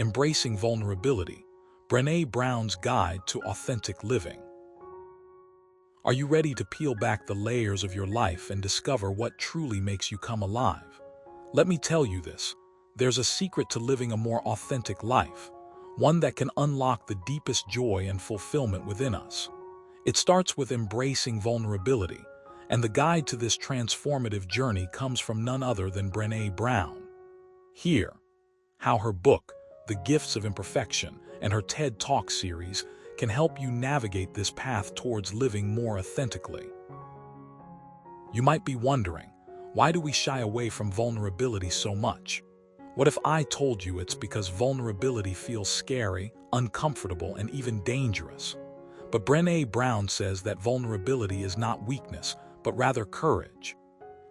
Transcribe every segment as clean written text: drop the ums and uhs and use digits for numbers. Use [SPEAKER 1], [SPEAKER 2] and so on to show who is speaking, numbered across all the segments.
[SPEAKER 1] Embracing Vulnerability, Brené Brown's Guide to Authentic Living. Are you ready to peel back the layers of your life and discover what truly makes you come alive? Let me tell you this. There's a secret to living a more authentic life, one that can unlock the deepest joy and fulfillment within us. It starts with embracing vulnerability, and the guide to this transformative journey comes from none other than Brené Brown. Hear how her book, The Gifts of Imperfection, and her TED Talk series can help you navigate this path towards living more authentically. You might be wondering, why do we shy away from vulnerability so much? What if I told you it's because vulnerability feels scary, uncomfortable, and even dangerous? But Brené Brown says that vulnerability is not weakness, but rather courage.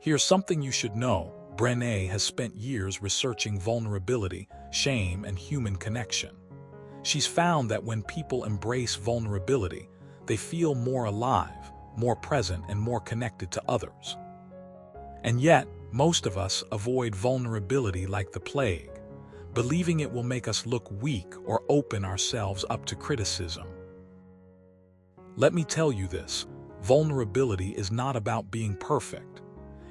[SPEAKER 1] Here's something you should know. Brené has spent years researching vulnerability, shame, and human connection. She's found that when people embrace vulnerability, they feel more alive, more present, and more connected to others. And yet, most of us avoid vulnerability like the plague, believing it will make us look weak or open ourselves up to criticism. Let me tell you this, vulnerability is not about being perfect.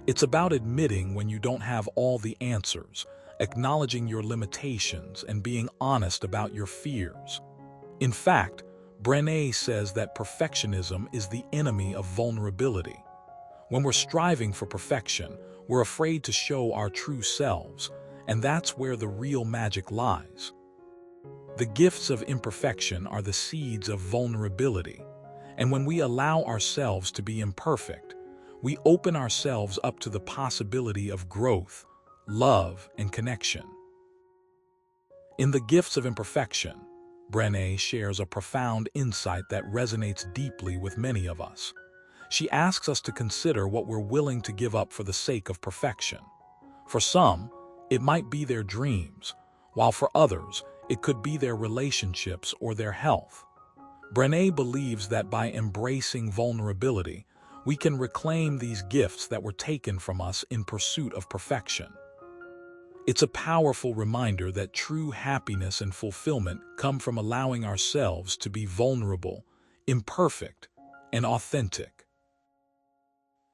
[SPEAKER 1] It's about admitting when you don't have all the answers, acknowledging your limitations, and being honest about your fears. In fact, Brené says that perfectionism is the enemy of vulnerability. When we're striving for perfection, we're afraid to show our true selves, and that's where the real magic lies. The gifts of imperfection are the seeds of vulnerability, and when we allow ourselves to be imperfect, we open ourselves up to the possibility of growth, love, and connection. In The Gifts of Imperfection, Brené shares a profound insight that resonates deeply with many of us. She asks us to consider what we're willing to give up for the sake of perfection. For some, it might be their dreams, while for others, it could be their relationships or their health. Brené believes that by embracing vulnerability, we can reclaim these gifts that were taken from us in pursuit of perfection. It's a powerful reminder that true happiness and fulfillment come from allowing ourselves to be vulnerable, imperfect, and authentic.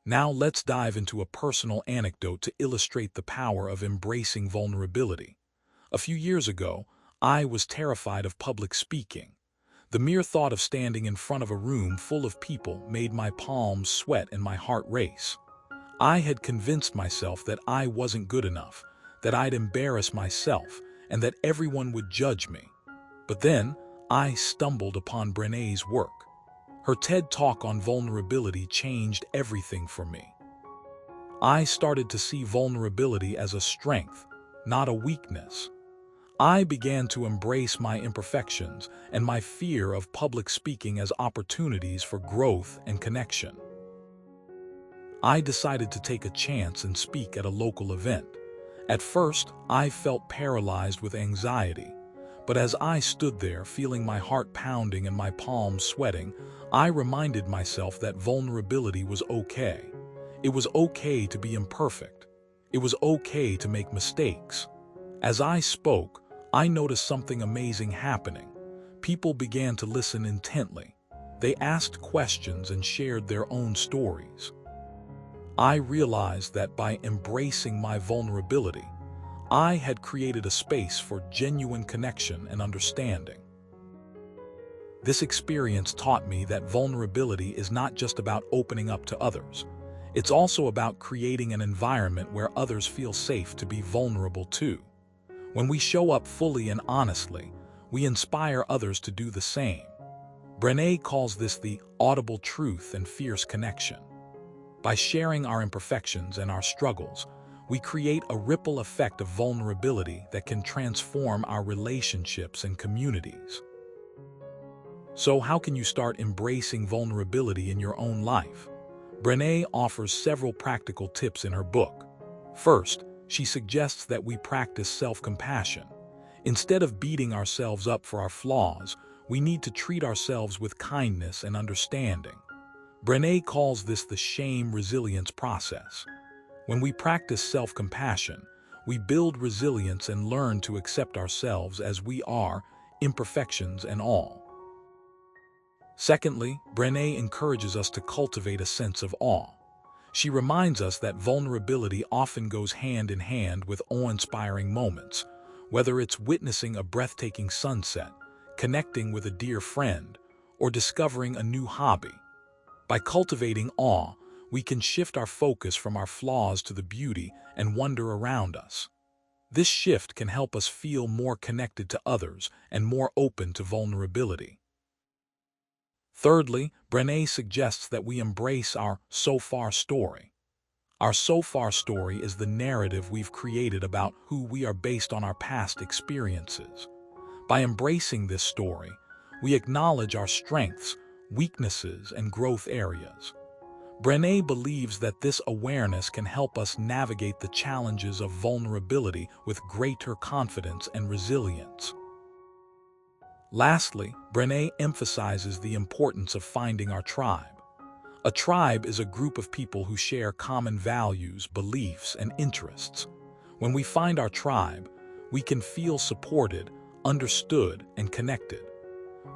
[SPEAKER 1] Now let's dive into a personal anecdote to illustrate the power of embracing vulnerability. A few years ago, I was terrified of public speaking. The mere thought of standing in front of a room full of people made my palms sweat and my heart race. I had convinced myself that I wasn't good enough, that I'd embarrass myself, and that everyone would judge me. But then, I stumbled upon Brené's work. Her TED Talk on vulnerability changed everything for me. I started to see vulnerability as a strength, not a weakness. I began to embrace my imperfections and my fear of public speaking as opportunities for growth and connection. I decided to take a chance and speak at a local event. At first, I felt paralyzed with anxiety, but as I stood there feeling my heart pounding and my palms sweating, I reminded myself that vulnerability was okay. It was okay to be imperfect. It was okay to make mistakes. As I spoke, I noticed something amazing happening. People began to listen intently. They asked questions and shared their own stories. I realized that by embracing my vulnerability, I had created a space for genuine connection and understanding. This experience taught me that vulnerability is not just about opening up to others. It's also about creating an environment where others feel safe to be vulnerable too. When we show up fully and honestly, we inspire others to do the same. Brené calls this the audible truth and fierce connection. By sharing our imperfections and our struggles, we create a ripple effect of vulnerability that can transform our relationships and communities. So how can you start embracing vulnerability in your own life? Brené offers several practical tips in her book. First, she suggests that we practice self-compassion. Instead of beating ourselves up for our flaws, we need to treat ourselves with kindness and understanding. Brené calls this the shame resilience process. When we practice self-compassion, we build resilience and learn to accept ourselves as we are, imperfections and all. Secondly, Brené encourages us to cultivate a sense of awe. She reminds us that vulnerability often goes hand in hand with awe-inspiring moments, whether it's witnessing a breathtaking sunset, connecting with a dear friend, or discovering a new hobby. By cultivating awe, we can shift our focus from our flaws to the beauty and wonder around us. This shift can help us feel more connected to others and more open to vulnerability. Thirdly, Brené suggests that we embrace our so far story. Our so far story is the narrative we've created about who we are based on our past experiences. By embracing this story, we acknowledge our strengths, weaknesses, and growth areas. Brené believes that this awareness can help us navigate the challenges of vulnerability with greater confidence and resilience. Lastly, Brené emphasizes the importance of finding our tribe. A tribe is a group of people who share common values, beliefs, and interests. When we find our tribe, we can feel supported, understood, and connected.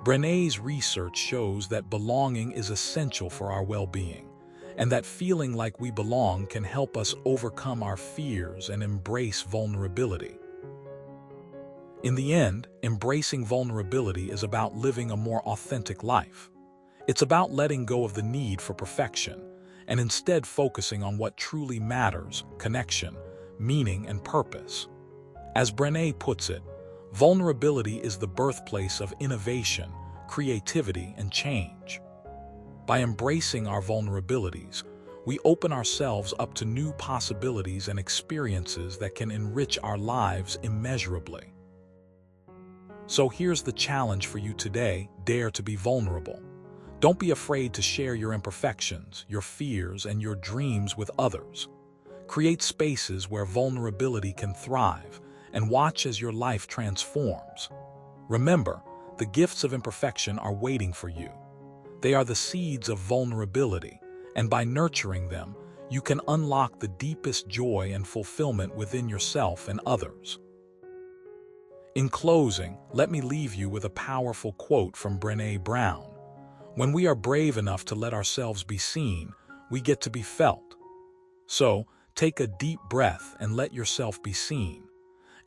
[SPEAKER 1] Brené's research shows that belonging is essential for our well-being, and that feeling like we belong can help us overcome our fears and embrace vulnerability. In the end, embracing vulnerability is about living a more authentic life. It's about letting go of the need for perfection and instead focusing on what truly matters: connection, meaning, and purpose. As Brené puts it, vulnerability is the birthplace of innovation, creativity, and change. By embracing our vulnerabilities, we open ourselves up to new possibilities and experiences that can enrich our lives immeasurably. So here's the challenge for you today: dare to be vulnerable. Don't be afraid to share your imperfections, your fears, and your dreams with others. Create spaces where vulnerability can thrive, and watch as your life transforms. Remember, the gifts of imperfection are waiting for you. They are the seeds of vulnerability, and by nurturing them, you can unlock the deepest joy and fulfillment within yourself and others. In closing, let me leave you with a powerful quote from Brené Brown. When we are brave enough to let ourselves be seen, we get to be felt. So, take a deep breath and let yourself be seen.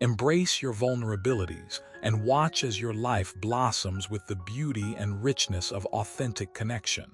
[SPEAKER 1] Embrace your vulnerabilities and watch as your life blossoms with the beauty and richness of authentic connection.